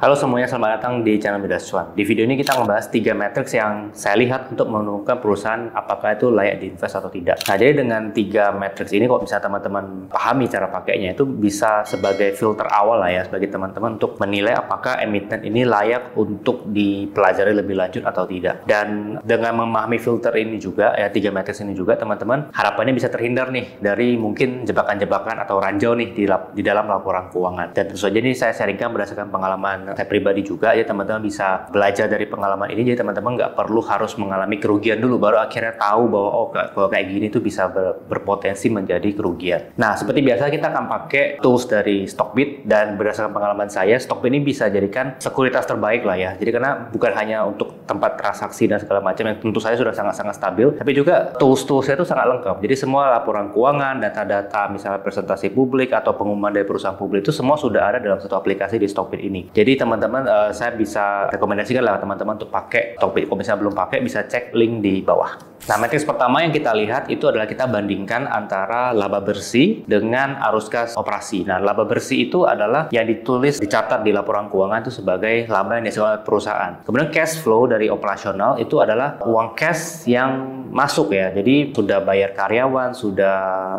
Halo semuanya, selamat datang di channel Midas Cuan. Di video ini kita membahas 3 matriks yang saya lihat untuk menemukan perusahaan apakah itu layak diinvest atau tidak. Nah, jadi dengan 3 matriks ini, kalau misalnya teman-teman pahami cara pakainya, itu bisa sebagai filter awal lah ya, sebagai teman-teman untuk menilai apakah emiten ini layak untuk dipelajari lebih lanjut atau tidak. Dan dengan memahami filter ini juga, ya 3 matriks ini juga, teman-teman harapannya bisa terhindar nih dari mungkin jebakan-jebakan atau ranjau nih di dalam laporan keuangan. Dan tentu saja ini saya sharingkan berdasarkan pengalaman saya pribadi juga, ya teman-teman bisa belajar dari pengalaman ini. Jadi teman-teman nggak perlu harus mengalami kerugian dulu baru akhirnya tahu bahwa oh kalau kayak gini tuh bisa berpotensi menjadi kerugian. Nah, seperti biasa kita akan pakai tools dari Stockbit, dan berdasarkan pengalaman saya, Stockbit ini bisa jadikan sekuritas terbaik lah ya. Jadi karena bukan hanya untuk tempat transaksi dan segala macam yang tentu saya sudah sangat-sangat stabil, tapi juga tools-toolsnya itu sangat lengkap. Jadi semua laporan keuangan, data-data misalnya presentasi publik atau pengumuman dari perusahaan publik itu semua sudah ada dalam satu aplikasi di Stockbit ini. Jadi teman-teman saya bisa rekomendasikan lah teman-teman untuk pakai Stockbit. Kalau misalnya belum pakai, bisa cek link di bawah. Nah, matriks pertama yang kita lihat itu adalah kita bandingkan antara laba bersih dengan arus kas operasi. Nah, laba bersih itu adalah yang dicatat di laporan keuangan itu sebagai laba yang dihasilkan oleh perusahaan. Kemudian cash flow dari operasional itu adalah uang cash yang masuk ya. Jadi sudah bayar karyawan, sudah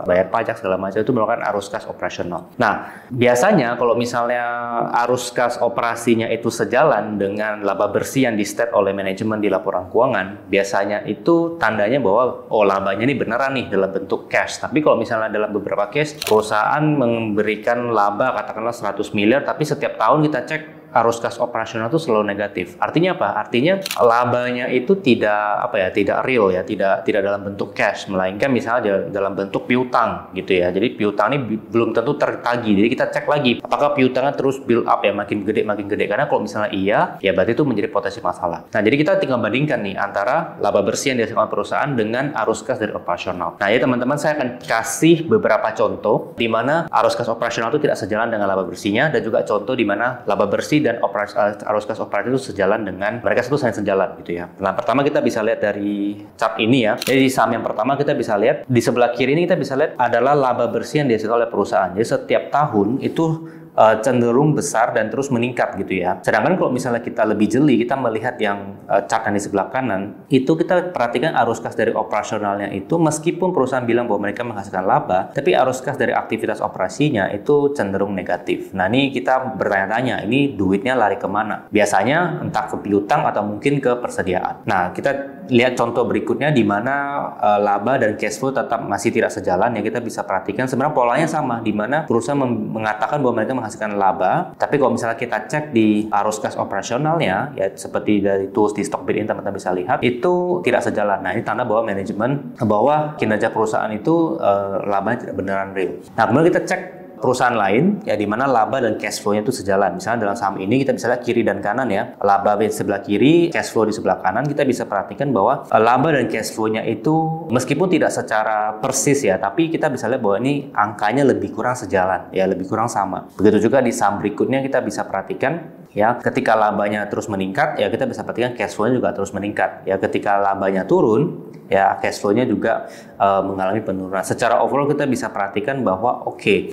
bayar pajak segala macam, itu merupakan arus kas operasional. Nah, biasanya kalau misalnya arus kas operasinya itu sejalan dengan laba bersih yang di-state oleh manajemen di laporan keuangan, biasanya itu tandanya bahwa oh labanya ini beneran nih dalam bentuk cash. Tapi kalau misalnya dalam beberapa case perusahaan memberikan laba katakanlah 100 miliar, tapi setiap tahun kita cek arus kas operasional itu selalu negatif. Artinya apa? Artinya labanya itu tidak real ya, tidak dalam bentuk cash, melainkan misalnya dalam bentuk piutang gitu ya. Jadi piutang ini belum tentu tertagih. Jadi kita cek lagi apakah piutangnya terus build up ya, makin gede. Karena kalau misalnya iya, ya berarti itu menjadi potensi masalah. Nah, jadi kita tinggal bandingkan nih antara laba bersih yang dihasilkan perusahaan dengan arus kas dari operasional. Nah, ya teman-teman, saya akan kasih beberapa contoh di mana arus kas operasional itu tidak sejalan dengan laba bersihnya, dan juga contoh di mana laba bersih dan arus kas operasi itu sejalan dengan mereka itu saling sejalan gitu ya. Nah, pertama kita bisa lihat dari chart ini ya. Jadi di saham yang pertama kita bisa lihat di sebelah kiri ini, kita bisa lihat adalah laba bersih yang dihasilkan oleh perusahaan. Jadi setiap tahun itu cenderung besar dan terus meningkat gitu ya. Sedangkan kalau misalnya kita lebih jeli, kita melihat yang chart yang di sebelah kanan, itu kita perhatikan arus kas dari operasionalnya itu, meskipun perusahaan bilang bahwa mereka menghasilkan laba, tapi arus kas dari aktivitas operasinya itu cenderung negatif. Nah, ini kita bertanya-tanya, ini duitnya lari kemana? Biasanya entah ke piutang atau mungkin ke persediaan. Nah, kita lihat contoh berikutnya di mana laba dan cash flow tetap masih tidak sejalan ya. Kita bisa perhatikan sebenarnya polanya sama, di mana perusahaan mengatakan bahwa mereka menghasilkan laba, tapi kalau misalnya kita cek di arus kas operasionalnya ya, seperti dari tools di Stockbit ini teman-teman bisa lihat, itu tidak sejalan. Nah, ini tanda bahwa manajemen bahwa kinerja perusahaan itu labanya tidak beneran real. Nah, kemudian kita cek perusahaan lain ya, di mana laba dan cash flow-nya itu sejalan. Misalnya dalam saham ini kita bisa lihat kiri dan kanan ya. Laba di sebelah kiri, cash flow di sebelah kanan. Kita bisa perhatikan bahwa laba dan cash flow-nya itu meskipun tidak secara persis ya, tapi kita bisa lihat bahwa ini angkanya lebih kurang sejalan ya, lebih kurang sama. Begitu juga di saham berikutnya kita bisa perhatikan ya, ketika labanya terus meningkat ya, kita bisa perhatikan cash flow-nya juga terus meningkat ya. Ketika labanya turun ya, cash flow-nya juga mengalami penurunan. Secara overall kita bisa perhatikan bahwa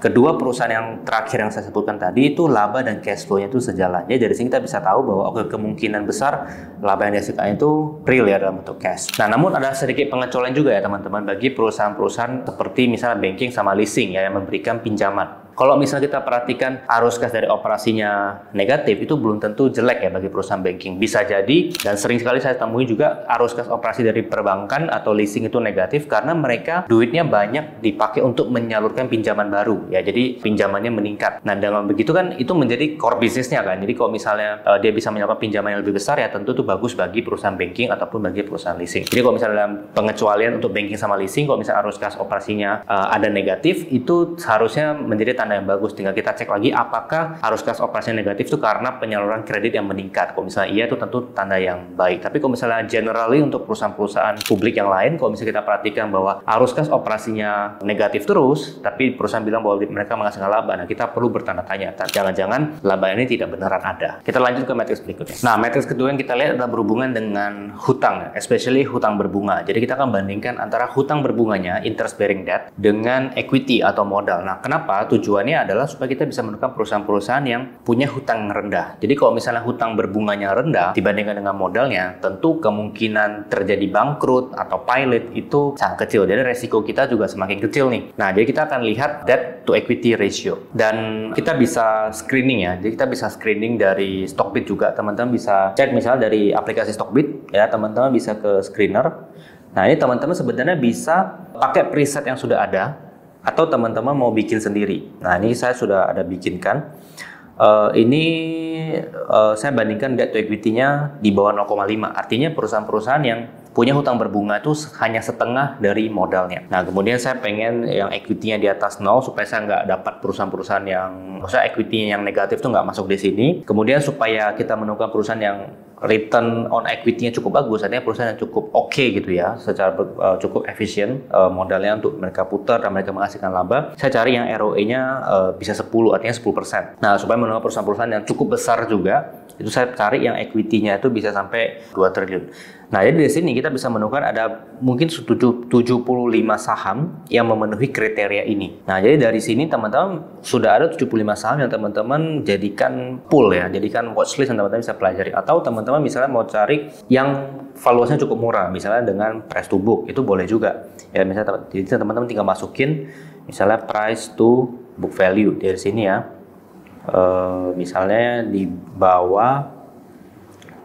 kedua perusahaan yang terakhir yang saya sebutkan tadi itu laba dan cash flow-nya itu sejalan. Jadi dari sini kita bisa tahu bahwa kemungkinan besar laba yang dihasilkan itu real ya dalam bentuk cash. Nah, namun ada sedikit pengecualian juga ya teman-teman bagi perusahaan-perusahaan seperti misalnya banking sama leasing ya, yang memberikan pinjaman. Kalau misalnya kita perhatikan arus kas dari operasinya negatif, itu belum tentu jelek ya bagi perusahaan banking. Bisa jadi, dan sering sekali saya temui juga, arus kas operasi dari perbankan atau leasing itu negatif karena mereka duitnya banyak dipakai untuk menyalurkan pinjaman baru ya. Jadi pinjamannya meningkat. Nah, dengan begitu kan itu menjadi core bisnisnya kan. Jadi kalau misalnya dia bisa menyalurkan pinjaman yang lebih besar ya, tentu itu bagus bagi perusahaan banking ataupun bagi perusahaan leasing. Jadi kalau misalnya dalam pengecualian untuk banking sama leasing, kalau misalnya arus kas operasinya ada negatif, itu seharusnya menjadi tanda yang bagus. Tinggal kita cek lagi apakah arus kas operasi negatif itu karena penyaluran kredit yang meningkat. Kalau misalnya iya, itu tentu tanda yang baik. Tapi kalau misalnya generally untuk perusahaan-perusahaan publik yang lain, kalau misalnya kita perhatikan bahwa arus kas operasinya negatif terus, tapi perusahaan bilang bahwa mereka menghasilkan laba, nah kita perlu bertanda tanya, jangan-jangan laba ini tidak beneran ada. Kita lanjut ke matriks berikutnya. Nah, matriks kedua yang kita lihat adalah berhubungan dengan hutang, especially hutang berbunga. Jadi kita akan bandingkan antara hutang berbunganya, interest bearing debt, dengan equity atau modal. Nah, kenapa tujuan tujuannya adalah supaya kita bisa menemukan perusahaan-perusahaan yang punya hutang rendah. Jadi kalau misalnya hutang berbunganya rendah dibandingkan dengan modalnya, tentu kemungkinan terjadi bangkrut atau pilot itu sangat kecil. Jadi resiko kita juga semakin kecil nih. Nah, jadi kita akan lihat debt to equity ratio. Dan kita bisa screening ya. Jadi kita bisa screening dari Stockbit juga. Teman-teman bisa cek misalnya dari aplikasi Stockbit ya, teman-teman bisa ke screener. Nah, ini teman-teman sebenarnya bisa pakai preset yang sudah ada atau teman-teman mau bikin sendiri. Nah, ini saya sudah ada bikinkan. Saya bandingkan debt to equity-nya di bawah 0,5. Artinya perusahaan-perusahaan yang punya hutang berbunga itu hanya setengah dari modalnya. Nah, kemudian saya pengen yang equity-nya di atas 0 supaya saya nggak dapat perusahaan-perusahaan yang, maksudnya equity-nya yang negatif itu nggak masuk di sini. Kemudian supaya kita menemukan perusahaan yang return on equity-nya cukup bagus, artinya perusahaan yang cukup oke gitu ya, secara cukup efisien modalnya untuk mereka putar dan mereka menghasilkan laba. Saya cari yang ROE-nya bisa 10, artinya 10%. Nah, supaya menemukan perusahaan-perusahaan yang cukup besar juga, itu saya cari yang equity-nya itu bisa sampai 2 triliun. Nah, jadi di sini kita bisa menemukan ada mungkin 75 saham yang memenuhi kriteria ini. Nah, jadi dari sini teman-teman sudah ada 75 saham yang teman-teman jadikan pool ya, jadikan watchlist yang teman-teman bisa pelajari. Atau teman-teman misalnya mau cari yang valuasinya cukup murah, misalnya dengan price to book, itu boleh juga. Ya, misalnya teman-teman tinggal masukin misalnya price to book value dari sini ya. Misalnya di bawah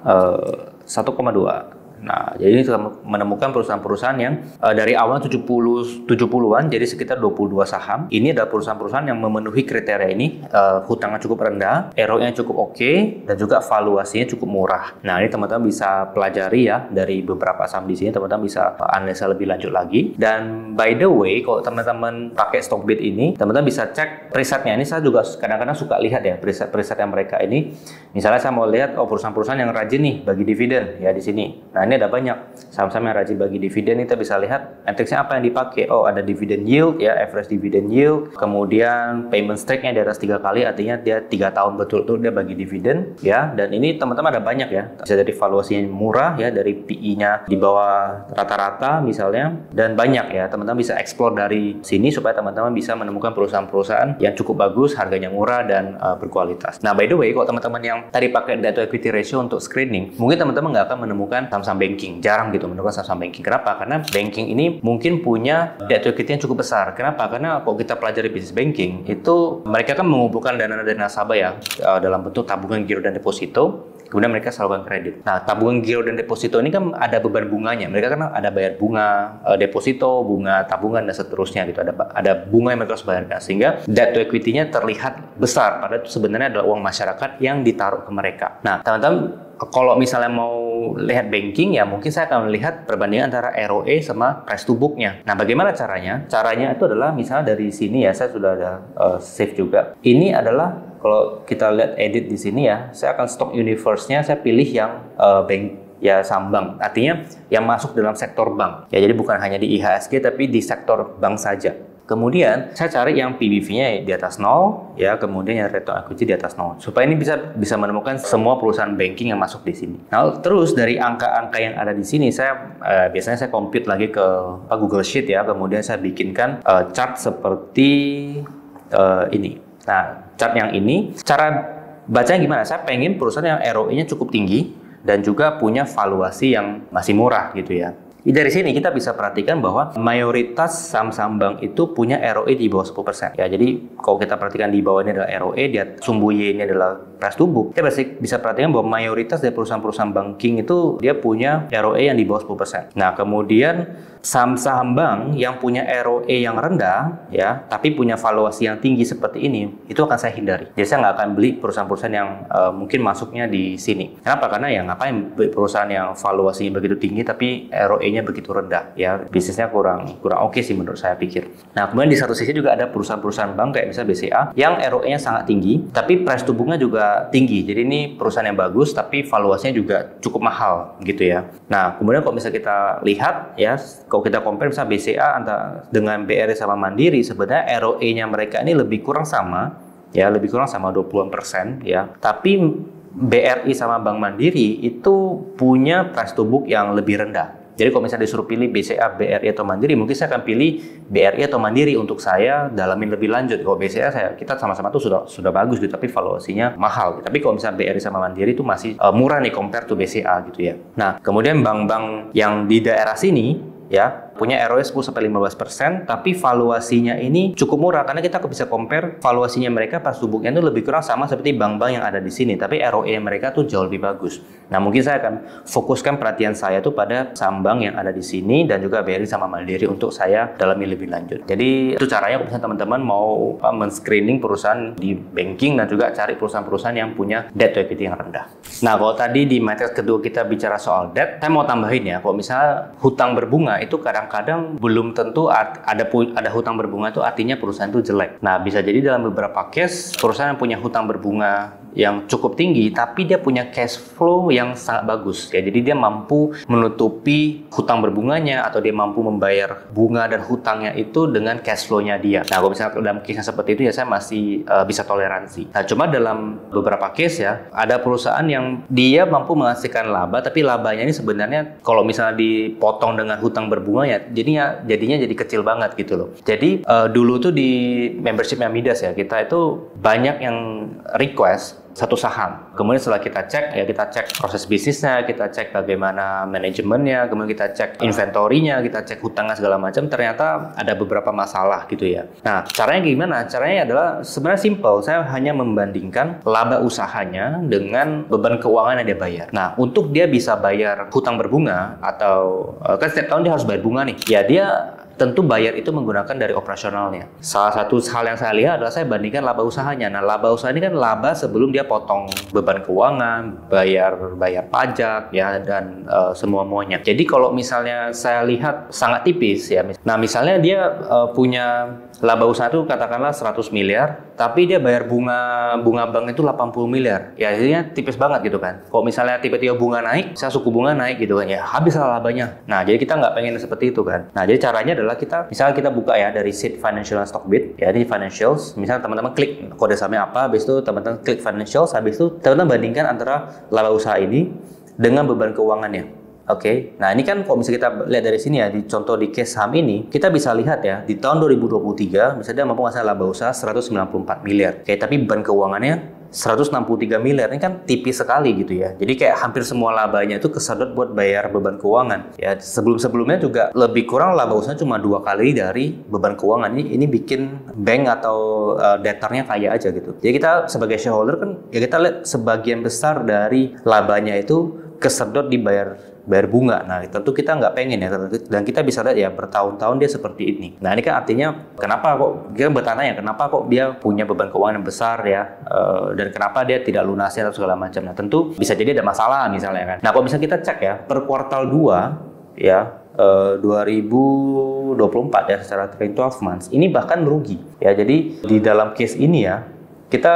1,2. Nah, jadi kita menemukan perusahaan-perusahaan yang dari awal 70-an jadi sekitar 22 saham. Ini adalah perusahaan-perusahaan yang memenuhi kriteria ini, hutangnya cukup rendah, ROE-nya cukup oke, dan juga valuasinya cukup murah. Nah, ini teman-teman bisa pelajari ya dari beberapa saham di sini, teman-teman bisa analisa lebih lanjut lagi. Dan by the way, kalau teman-teman pakai Stockbit ini, teman-teman bisa cek presetnya. Ini saya juga kadang-kadang suka lihat ya preset yang mereka ini. Misalnya saya mau lihat perusahaan-perusahaan yang rajin nih bagi dividen ya di sini. Nah, ini ada banyak saham-saham yang rajin bagi dividen. Kita bisa lihat matriksnya apa yang dipakai. Oh, ada dividend yield ya, average dividend yield. Kemudian payment streak-nya di atas 3 kali, artinya dia 3 tahun betul-betul dia bagi dividen ya. Dan ini teman-teman ada banyak ya. Bisa dari valuasinya murah ya, dari PE-nya di bawah rata-rata misalnya, dan banyak ya. Teman-teman bisa explore dari sini supaya teman-teman bisa menemukan perusahaan-perusahaan yang cukup bagus, harganya murah dan berkualitas. Nah, by the way, kalau teman-teman yang tadi pakai debt to equity ratio untuk screening, mungkin teman-teman nggak akan menemukan saham banking, jarang gitu menemukan saham banking. Kenapa? Karena banking ini mungkin punya debt to equity yang cukup besar. Kenapa? Karena kalau kita pelajari bisnis banking, itu mereka kan mengumpulkan dana dari nasabah ya, dalam bentuk tabungan giro dan deposito. Kemudian mereka salurkan kredit. Nah, tabungan giro dan deposito ini kan ada beban bunganya. Mereka kan ada bayar bunga deposito, bunga tabungan dan seterusnya gitu. Ada bunga yang mereka harus bayarkan, sehingga debt to equity-nya terlihat besar. Padahal itu sebenarnya adalah uang masyarakat yang ditaruh ke mereka. Nah, teman-teman kalau misalnya mau lihat banking ya, mungkin saya akan melihat perbandingan antara ROE sama price to book-nya. Nah, bagaimana caranya? Caranya itu adalah misalnya dari sini ya, saya sudah ada save juga. Ini adalah kalau kita lihat edit di sini ya, saya akan stock universe-nya saya pilih yang bank ya, saham bank. Artinya yang masuk dalam sektor bank. Ya, jadi bukan hanya di IHSG tapi di sektor bank saja. Kemudian saya cari yang PBV-nya di atas 0 ya, kemudian yang return on equity di atas 0. Supaya ini bisa menemukan semua perusahaan banking yang masuk di sini. Nah, terus dari angka-angka yang ada di sini saya biasanya saya compute lagi ke Google Sheet ya, kemudian saya bikinkan chart seperti ini. Nah, chart yang ini cara bacanya gimana? Saya pengen perusahaan yang ROE-nya cukup tinggi dan juga punya valuasi yang masih murah gitu ya. Dari sini kita bisa perhatikan bahwa mayoritas saham-saham bank itu punya ROE di bawah 10%. Ya, jadi kalau kita perhatikan di bawah ini adalah ROE, di sumbu Y ini adalah price to book. Kita bisa perhatikan bahwa mayoritas dari perusahaan-perusahaan banking itu dia punya ROE yang di bawah 10%. Nah, kemudian saham-saham bank yang punya ROE yang rendah ya, tapi punya valuasi yang tinggi seperti ini, itu akan saya hindari. Jadi saya nggak akan beli perusahaan-perusahaan yang mungkin masuknya di sini. Kenapa? Karena ya ngapain beli perusahaan yang valuasinya begitu tinggi tapi ROE-nya begitu rendah ya, bisnisnya kurang oke sih menurut saya pikir. Nah, kemudian di satu sisi juga ada perusahaan-perusahaan bank kayak misalnya BCA yang ROE-nya sangat tinggi tapi price to book-nya juga tinggi. Jadi ini perusahaan yang bagus tapi valuasinya juga cukup mahal gitu ya. Nah, kemudian kalau misalnya kita lihat ya, kalau kita compare misalnya BCA dengan BRI sama Mandiri, sebenarnya ROE-nya mereka ini lebih kurang sama ya, lebih kurang sama 20% ya. Tapi BRI sama Bank Mandiri itu punya price to book yang lebih rendah. Jadi kalau misalnya disuruh pilih BCA, BRI atau Mandiri, mungkin saya akan pilih BRI atau Mandiri untuk saya dalamin lebih lanjut. Kalau BCA kita sama-sama tuh sudah bagus gitu, tapi valuasinya mahal. Tapi kalau misalnya BRI sama Mandiri itu masih murah nih compare to BCA gitu ya. Nah, kemudian bank-bank yang di daerah sini ya punya ROE 10-15%, tapi valuasinya ini cukup murah karena kita bisa compare valuasinya mereka pas buknya itu lebih kurang sama seperti bank-bank yang ada di sini, tapi ROE mereka tuh jauh lebih bagus. Nah, mungkin saya akan fokuskan perhatian saya tuh pada saham bank yang ada di sini dan juga BRI sama Mandiri untuk saya dalami lebih lanjut. Jadi itu caranya kalau misalnya teman-teman mau men-screening perusahaan di banking dan juga cari perusahaan-perusahaan yang punya debt to equity yang rendah. Nah, kalau tadi di matriks kedua kita bicara soal debt, saya mau tambahin ya, kalau misalnya hutang berbunga itu kadang-kadang belum tentu ada hutang berbunga itu artinya perusahaan itu jelek. Nah, bisa jadi dalam beberapa case perusahaan yang punya hutang berbunga yang cukup tinggi tapi dia punya cash flow yang sangat bagus ya, jadi dia mampu menutupi hutang berbunganya atau dia mampu membayar bunga dan hutangnya itu dengan cash flow-nya dia. Nah, kalau misalnya dalam case yang seperti itu ya saya masih bisa toleransi. Nah, cuma dalam beberapa case ya ada perusahaan yang dia mampu menghasilkan laba tapi labanya ini sebenarnya kalau misalnya dipotong dengan hutang berbunga ya jadinya jadi kecil banget gitu loh. Jadi dulu tuh di membershipnya Midas ya kita itu banyak yang request satu saham. Kemudian setelah kita cek proses bisnisnya, kita cek bagaimana manajemennya, kemudian kita cek inventorinya, kita cek hutangnya segala macam, ternyata ada beberapa masalah gitu ya. Nah, caranya gimana? Caranya adalah sebenarnya simple. Saya hanya membandingkan laba usahanya dengan beban keuangan yang dia bayar. Nah, untuk dia bisa bayar hutang berbunga atau kan setiap tahun dia harus bayar bunga nih. Ya, dia tentu bayar itu menggunakan dari operasionalnya. Salah satu hal yang saya lihat adalah saya bandingkan laba usahanya. Nah, laba usaha ini kan laba sebelum dia potong beban keuangan, bayar pajak ya dan semua-muanya. Jadi kalau misalnya saya lihat sangat tipis ya. Nah, misalnya dia punya laba usaha itu katakanlah 100 miliar, tapi dia bayar bunga bank itu 80 miliar. Ya, jadinya tipis banget gitu kan. Kalau misalnya tiba-tiba bunga naik, saya suku bunga naik gitu kan ya, habislah labanya. Nah, jadi kita nggak pengen seperti itu kan. Nah, jadi caranya adalah misalnya kita buka ya dari sheet financial dan Stockbit ya, di financials, misalnya teman-teman klik kode sahamnya apa, habis itu teman-teman klik financials, habis itu teman-teman bandingkan antara laba usaha ini dengan beban keuangannya. Oke, nah ini kan kalau misalnya kita lihat dari sini ya, di contoh di case saham ini, kita bisa lihat ya, di tahun 2023, misalnya dia mampu menghasilkan laba usaha 194 miliar. Oke, tapi beban keuangannya 163 miliar, ini kan tipis sekali gitu ya. Jadi kayak hampir semua labanya itu kesedot buat bayar beban keuangan. Ya, sebelum-sebelumnya juga lebih kurang laba usaha cuma 2 kali dari beban keuangan. Ini bikin bank atau debtornya kaya aja gitu. Jadi kita sebagai shareholder kan, ya kita lihat sebagian besar dari labanya itu kesedot dibayar bunga. Nah, tentu kita nggak pengen ya, dan kita bisa lihat ya bertahun-tahun dia seperti ini. Nah, ini kan artinya kenapa kok kita bertanya kenapa kok dia punya beban keuangan yang besar ya, dan kenapa dia tidak lunasi atau segala macam. Nah, tentu bisa jadi ada masalah misalnya kan. Nah, kalau misalnya kita cek ya per kuartal 2 ya 2024 ya secara trailing 12 months ini bahkan merugi ya. Jadi di dalam case ini ya kita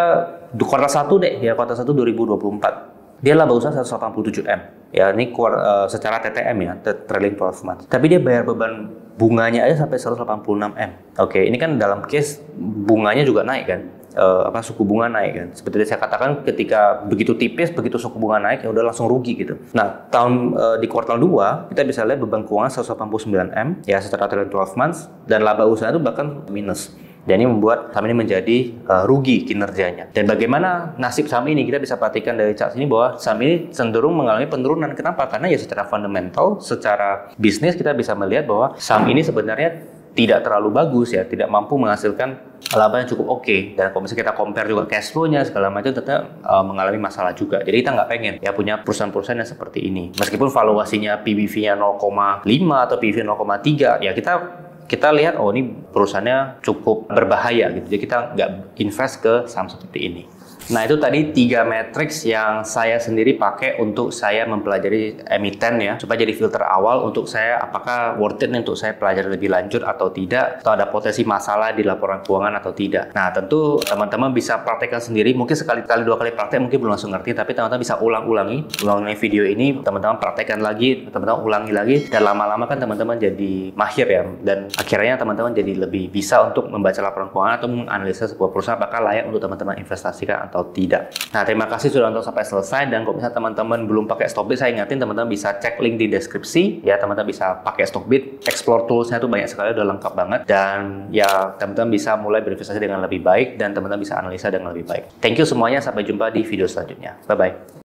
di kuartal 1 deh ya, kuartal 1 2024 dia laba usaha 187 M. Ya, ini secara TTM ya, trailing 12 months. Tapi dia bayar beban bunganya aja sampai 186 M. Oke, ini kan dalam case bunganya juga naik kan. Suku bunga naik kan. Seperti saya katakan, ketika begitu tipis, begitu suku bunga naik ya udah langsung rugi gitu. Nah, di kuartal 2 kita bisa lihat beban keuangan 189 M ya secara trailing 12 months, dan laba usaha itu bahkan minus. Dan ini membuat saham ini menjadi rugi kinerjanya. Dan bagaimana nasib saham ini? Kita bisa perhatikan dari chart ini bahwa saham ini cenderung mengalami penurunan. Kenapa? Karena ya secara fundamental, secara bisnis kita bisa melihat bahwa saham ini sebenarnya tidak terlalu bagus ya, tidak mampu menghasilkan laba yang cukup oke. Dan kalau misalnya kita compare juga cash flow-nya segala macam tetap mengalami masalah juga. Jadi kita nggak pengen ya punya perusahaan-perusahaan yang seperti ini. Meskipun valuasinya PBV-nya 0,5 atau PBV 0,3 ya kita lihat oh ini perusahaannya cukup berbahaya gitu. Jadi kita nggak invest ke saham seperti ini. Nah, itu tadi 3 matriks yang saya sendiri pakai untuk saya mempelajari emiten ya, supaya jadi filter awal untuk saya apakah worth it untuk saya pelajari lebih lanjut atau tidak, atau ada potensi masalah di laporan keuangan atau tidak. Nah, tentu teman-teman bisa praktekkan sendiri, mungkin sekali-kali 2 kali praktek mungkin belum langsung ngerti, tapi teman-teman bisa ulangi video ini, teman-teman praktekkan lagi, teman-teman ulangi lagi, dan lama-lama kan teman-teman jadi mahir ya, dan akhirnya teman-teman jadi lebih bisa untuk membaca laporan keuangan atau menganalisa sebuah perusahaan apakah layak untuk teman-teman investasikan atau tidak. Nah, terima kasih sudah nonton sampai selesai, dan kalau misalnya teman-teman belum pakai Stockbit, saya ingatin teman-teman bisa cek link di deskripsi ya, teman-teman bisa pakai Stockbit, explore toolsnya tuh banyak sekali, udah lengkap banget, dan ya teman-teman bisa mulai berinvestasi dengan lebih baik dan teman-teman bisa analisa dengan lebih baik. Thank you semuanya, sampai jumpa di video selanjutnya. Bye bye.